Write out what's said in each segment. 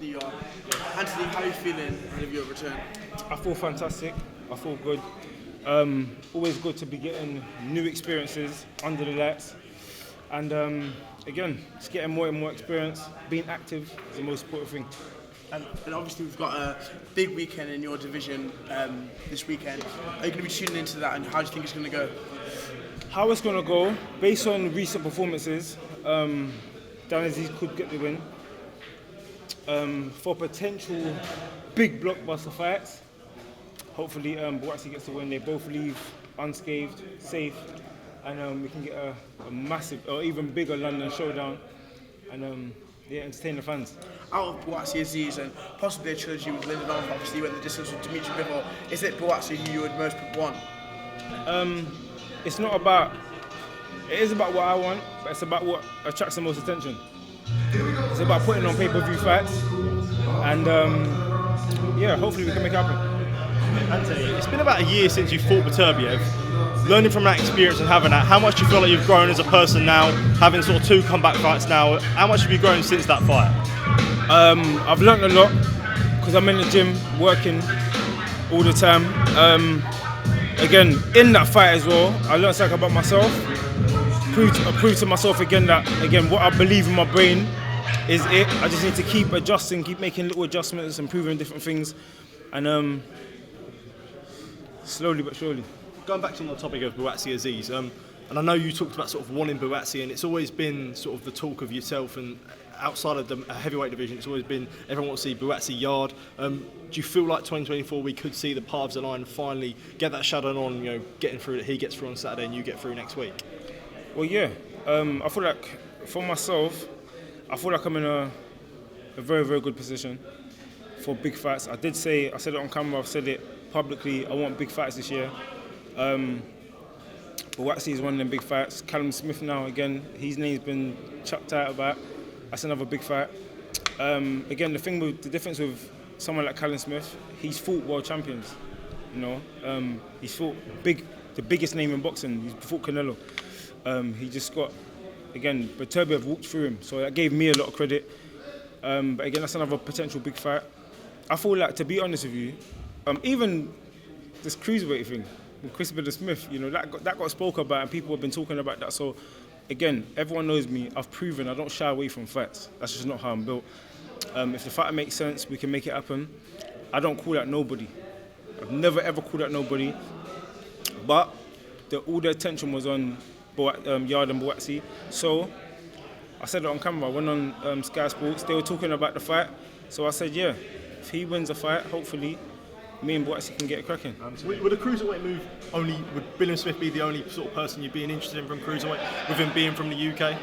Anthony you are. Anthony, how are you feeling ahead of your return? I feel fantastic. I feel good. Always good to be getting new experiences under the lights. And again, just getting more and more experience. Being active is the most important thing. And obviously we've got a big weekend in your division this weekend. Are you going to be tuning into that, and how do you think it's going to go? How it's going to go, based on recent performances, Azeez could get the win. For potential big blockbuster fights, hopefully Buatsi gets the win. They both leave unscathed, safe, and we can get a massive or even bigger London showdown and entertain the fans. Out of Buatsi, Azeez, and possibly a trilogy with Lyndon on, obviously went the distance with Dmitry Bivol, is it Buatsi who you would most want? It's not about, it is about what I want, but it's about what attracts the most attention. It's about putting on pay-per-view fights, and hopefully we can make it happen. Anthony, it's been about a year since you fought Beterbiev. Learning from that experience and having that, how much do you feel like you've grown as a person now, having sort of 2 comeback fights now? How much have you grown since that fight? I've learned a lot because I'm in the gym working all the time. Again, in that fight as well, I learned something about myself. Proved to myself again that what I believe in my brain is it. I just need to keep adjusting, keep making little adjustments, improving different things, and slowly but surely. Going back to the topic of Buatsi, Azeez, and I know you talked about sort of wanting Buatsi, and it's always been sort of the talk of yourself, and outside of the heavyweight division, it's always been everyone wants to see Buatsi Yarde. Do you feel like 2024 we could see the paths align, finally get that shadow on, getting through that he gets through on Saturday and you get through next week? Well, yeah. I feel like for myself, I feel like I'm in a very, very good position for big fights. I said it on camera, I've said it publicly, I want big fights this year. Buatsi is one of them big fights. Callum Smith now, again, his name's been chucked out about. That's another big fight. Again, the difference with someone like Callum Smith, he's fought world champions. He's fought the biggest name in boxing. He's fought Canelo. He just got, again, Beterbiev walked through him, so that gave me a lot of credit. But again, that's another potential big fight. I feel like, to be honest with you, even this cruiserweight thing with Chris Smith, that got spoken about and people have been talking about that. So again, everyone knows me. I've proven I don't shy away from fights. That's just not how I'm built. If the fight makes sense, we can make it happen. I don't call out nobody. I've never ever called out nobody. But all the attention was on Yarde and Buatsi. So I said it on camera. I went on Sky Sports. They were talking about the fight. So I said, yeah, if he wins the fight, hopefully me and Buatsi can get it cracking. Would a cruiserweight move would Callum Smith be the only sort of person you'd be interested in from cruiserweight, with him being from the UK?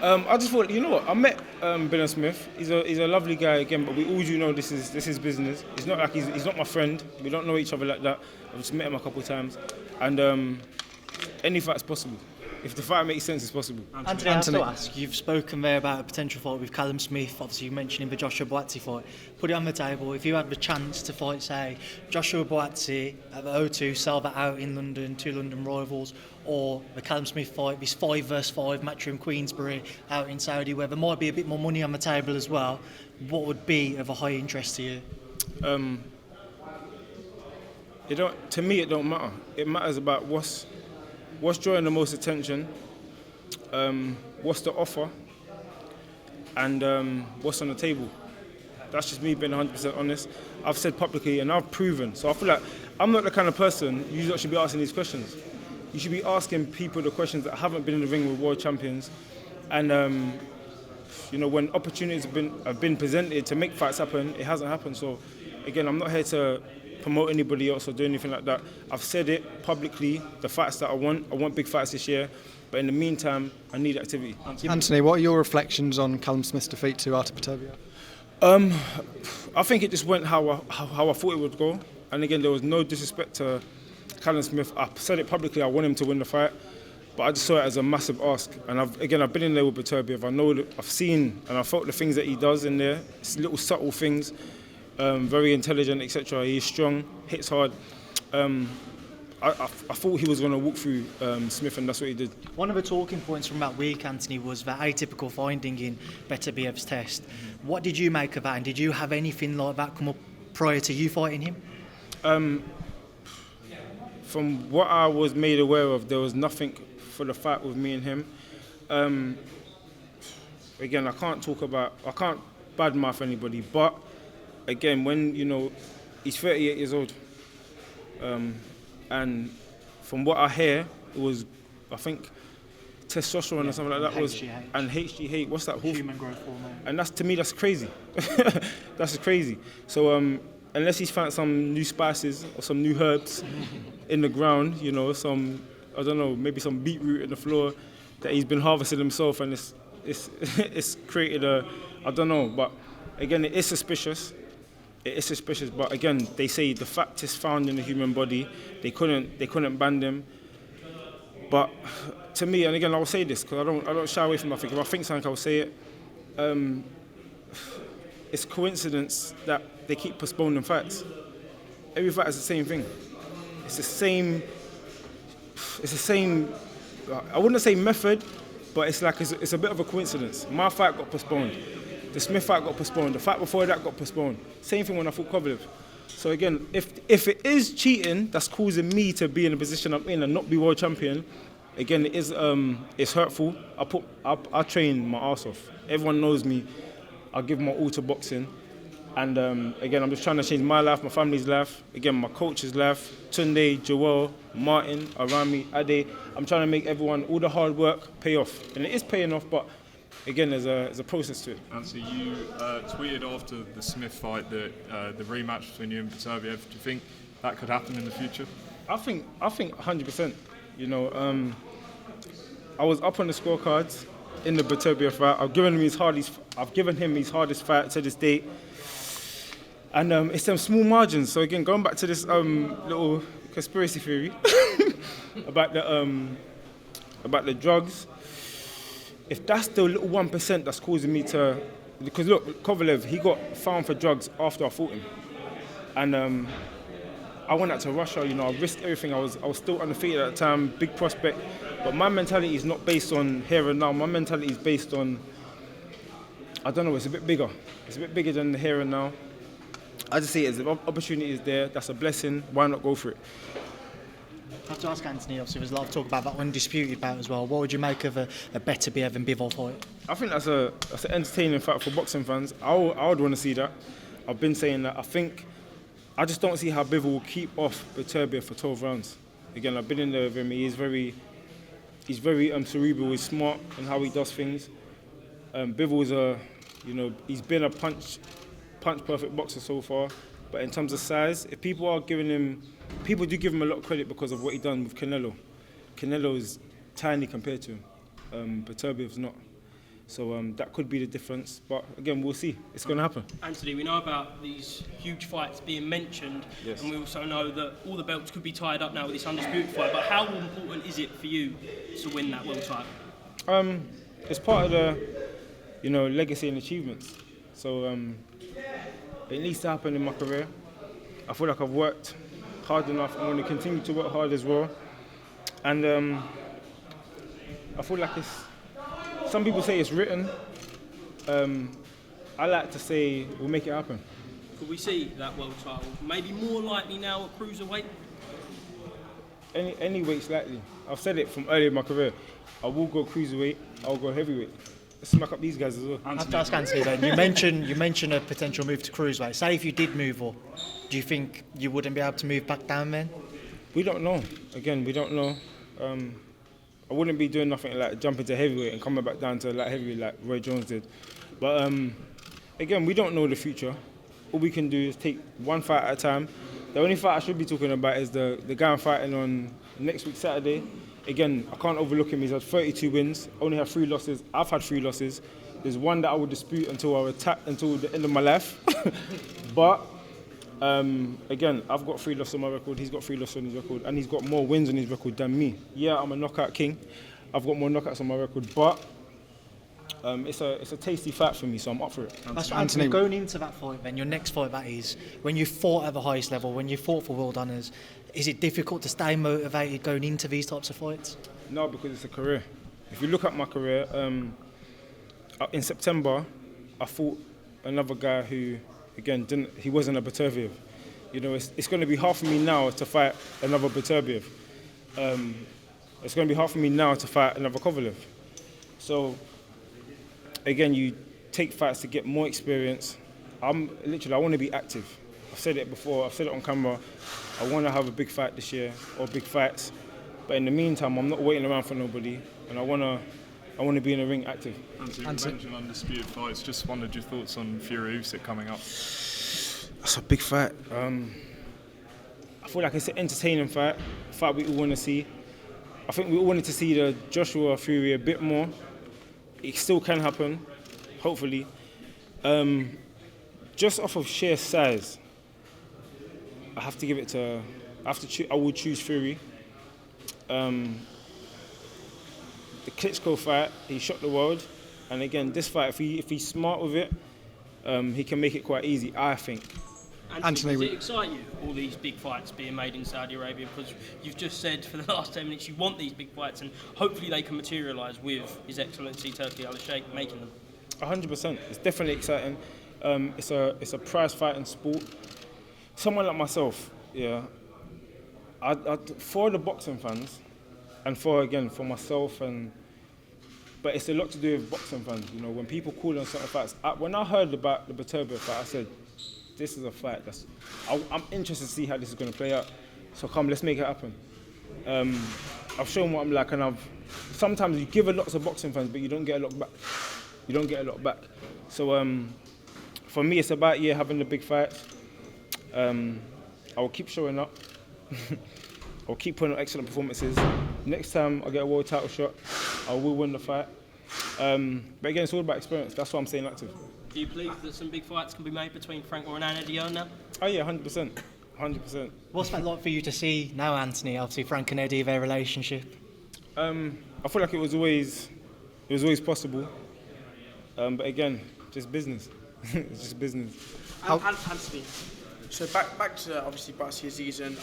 I just thought, I met Callum Smith. He's a lovely guy again, but we all do know this is business. It's not like he's not my friend. We don't know each other like that. I've just met him a couple of times, and any fight's possible. If the fight makes sense, it's possible. Anthony, I have to ask, you've spoken there about a potential fight with Callum Smith. Obviously, you mentioned the Joshua Buatsi fight. Put it on the table. If you had the chance to fight, say, Joshua Buatsi at the O2, sell that out in London, 2 London rivals, or the Callum Smith fight, this 5 vs 5 Matchroom Queensbury out in Saudi, where there might be a bit more money on the table as well, what would be of a high interest to you? To me, it don't matter. It matters about what's drawing the most attention, what's the offer, and what's on the table. That's just me being 100% honest. I've said publicly and I've proven. So I feel like I'm not the kind of person you should be asking these questions. You should be asking people the questions that haven't been in the ring with world champions. And when opportunities have been presented to make fights happen, it hasn't happened. So again, I'm not here to promote anybody else or do anything like that. I've said it publicly, the fights that I want big fights this year, but in the meantime, I need activity. Anthony, what are your reflections on Callum Smith's defeat to Artur Beterbiev? I think it just went how I thought it would go, and again, there was no disrespect to Callum Smith. I said it publicly, I want him to win the fight, but I just saw it as a massive ask, and I've been in there with Beterbiev. I know that I've seen and I felt the things that he does in there. It's little subtle things. Very intelligent, etc. He's strong, hits hard. I thought he was going to walk through Smith, and that's what he did. One of the talking points from that week, Anthony, was that atypical finding in Beterbiev's test. What did you make of that, and did you have anything like that come up prior to you fighting him? From what I was made aware of, there was nothing for the fight with me and him. Again, I can't badmouth anybody, but again, when he's 38 years old, and from what I hear, it was, I think, testosterone or something like that and HGH. What's that? Human growth hormone. And to me, that's crazy. That's crazy. So unless he's found some new spices or some new herbs in the ground, some, I don't know, maybe some beetroot in the floor that he's been harvesting himself, and it's created I don't know. But again, it is suspicious. It is suspicious, but again, they say the fact is found in the human body. They couldn't ban them. But to me, and again, I will say this because I don't shy away from nothing. If I think something, I will say it. It's coincidence that they keep postponing fights. Every fight is the same thing. It's the same. I wouldn't say method, but it's a bit of a coincidence. My fight got postponed. The Smith fight got postponed. The fight before that got postponed. Same thing when I fought Kovalev. So again, if it is cheating that's causing me to be in the position I'm in and not be world champion, again, it is it's hurtful. I train my arse off. Everyone knows me. I give my all to boxing, and again, I'm just trying to change my life, my family's life. Again, my coach's life. Tunde, Joel, Martin, Arami, Ade. I'm trying to make everyone, all the hard work, pay off, and it is paying off, but. Again, there's a process to it. Anthony, you tweeted after the Smith fight that the rematch between you and Beterbiev. Do you think that could happen in the future? I think 100%. I was up on the scorecards in the Beterbiev fight. I've given him his hardest fight to this date, and it's them small margins. So again, going back to this little conspiracy theory about the drugs. If that's the little 1% that's causing me to... Because look, Kovalev, he got found for drugs after I fought him. And I went out to Russia, I risked everything. I was still undefeated at the time, big prospect. But my mentality is not based on here and now. My mentality is based on... I don't know, it's a bit bigger. It's a bit bigger than the here and now. I just see it as if opportunity is there, that's a blessing, why not go for it? I have to ask Anthony, obviously there's a lot of talk about that undisputed bout as well. What would you make of a Beterbiev and Bivol fight? I think that's an entertaining fight for boxing fans. I would want to see that. I've been saying that. I just don't see how Bivol will keep off Beterbiev for 12 rounds. Again, I've been in there with him. He's very cerebral. He's smart in how he does things. Bivol he's been a punch perfect boxer so far. But in terms of size, if people do give him a lot of credit because of what he done with Canelo. Canelo is tiny compared to him. Beterbiev's not. So that could be the difference. But again, we'll see. It's going to happen. Anthony, we know about these huge fights being mentioned, yes. And we also know that all the belts could be tied up now with this undisputed fight. But how important is it for you to win that world title? It's part of the, legacy and achievements. So it needs to happen in my career. I feel like I've worked hard enough. I'm going to continue to work hard as well. And I feel like some people say it's written. I like to say we'll make it happen. Could we see that world title maybe more likely now at cruiserweight? Any weight's likely. I've said it from early in my career. I will go cruiserweight, I'll go heavyweight. Let's smack up these guys as well. I have to ask Anthony then, you mentioned a potential move to cruiserweight. Say if you did move up, do you think you wouldn't be able to move back down then? We don't know. Again, we don't know. I wouldn't be doing nothing like jumping to heavyweight and coming back down to light heavyweight like Roy Jones did. But again, we don't know the future. All we can do is take one fight at a time. The only fight I should be talking about is the guy I'm fighting on next week Saturday. Again, I can't overlook him. He's had 32 wins, only had 3 losses. I've had 3 losses. There's one that I will dispute until the end of my life. But again, I've got 3 losses on my record. He's got 3 losses on his record, and he's got more wins on his record than me. Yeah, I'm a knockout king. I've got more knockouts on my record, but It's a tasty fight for me, so I'm up for it. That's right, Anthony, going into that fight then, your next fight that is, when you fought at the highest level, when you fought for world honours, is it difficult to stay motivated going into these types of fights? No, because it's a career. If you look at my career, in September, I fought another guy who, again, he wasn't a Beterbiev. You know, it's going to be hard for me now to fight another Beterbiev. It's going to be hard for me now to fight another Kovalev. So, again, you take fights to get more experience. I want to be active. I've said it before, I've said it on camera. I want to have a big fight this year, or big fights. But in the meantime, I'm not waiting around for nobody, and I want to be in the ring active. Anthony, you mentioned undisputed fights. Just wondered your thoughts on Fury Usyk coming up. That's a big fight. I feel like it's an entertaining fight we all want to see. I think we all wanted to see the Joshua Fury a bit more. It still can happen, hopefully. Just off of sheer size, I will choose Fury. The Klitschko fight, he shocked the world. And again, this fight, if he's smart with it, he can make it quite easy, I think. Anthony, does it excite you, all these big fights being made in Saudi Arabia? Because you've just said for the last 10 minutes you want these big fights, and hopefully they can materialise with His Excellency Turki Al-Sheikh making them. 100%. It's definitely exciting. It's a prize fighting sport. Someone like myself, yeah, for the boxing fans, and for myself, but it's a lot to do with boxing fans. You know, when people call on certain fights, when I heard about the Beterbiev fight, I said, this is a fight I'm interested to see how this is going to play out. So come, let's make it happen. I've shown what I'm like, and sometimes you give a lot to boxing fans, but you don't get a lot back. So for me, it's about having the big fights. I will keep showing up. I'll keep putting on excellent performances. Next time I get a world title shot, I will win the fight. But again, it's all about experience. That's why I'm staying active. Do you believe that some big fights can be made between Frank Warren and Eddie Hearn now? Oh yeah, 100%. 100%. What's that like for you to see now, Anthony? Obviously, Frank and Eddie, their relationship. I feel like it was always possible. But again, just business. It's just business. Anthony, so back to obviously Buatsi, Azeez, and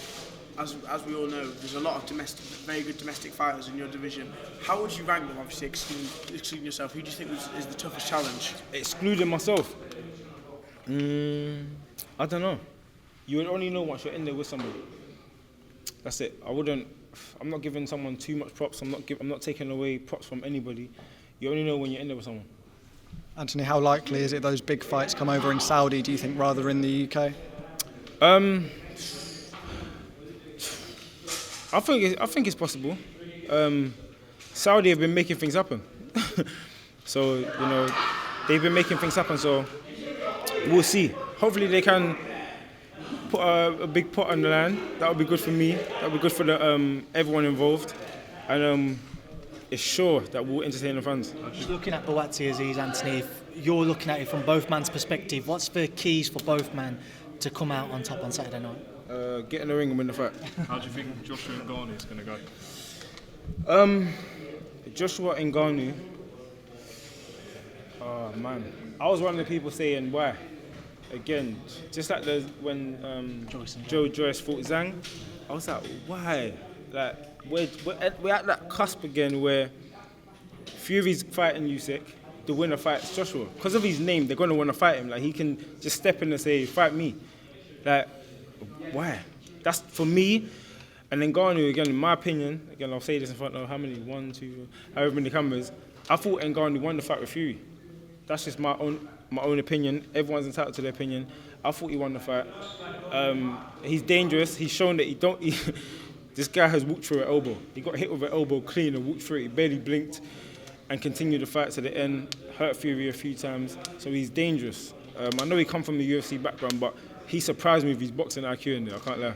as we all know, there's a lot of very good domestic fighters in your division. How would you rank them, obviously excluding yourself? Who do you think is the toughest challenge? Excluding myself? I don't know. You would only know once you're in there with somebody. That's it. I'm not giving someone too much props. I'm not taking away props from anybody. You only know when you're in there with someone. Anthony, how likely is it those big fights come over in Saudi, do you think, rather in the UK? I think it's possible. Saudi have been making things happen. So, you know, they've been making things happen, so we'll see. Hopefully they can put a big pot on the line. That would be good for me. That would be good for everyone involved. And it's sure that we'll entertain the fans. Just looking at Buatsi, Azeez, Anthony, if you're looking at it from both men's perspective, what's the keys for both men to come out on top on Saturday night? Get in the ring and win the fight. How do you think Joshua Ngannou is going to go? Joshua Ngannou. Oh man, I was one of the people saying why. Again, just like when Joe Joyce fought Zhang, I was like, why? Like we're at that cusp again where Fury's fighting Usyk, the winner fights Joshua. Because of his name, they're going to want to fight him. Like he can just step in and say, fight me. Like, why? That's for me. And then Ngannou, again, in my opinion, again, I'll say this in front of how many? 1, 2, however many cameras. I thought Ngannou won the fight with Fury. That's just my own opinion. Everyone's entitled to their opinion. I thought he won the fight. He's dangerous. He's shown that this guy has walked through an elbow. He got hit with an elbow clean and walked through it. He barely blinked and continued the fight to the end. Hurt Fury a few times. So he's dangerous. I know he come from the UFC background, but he surprised me with his boxing IQ in there, I can't lie.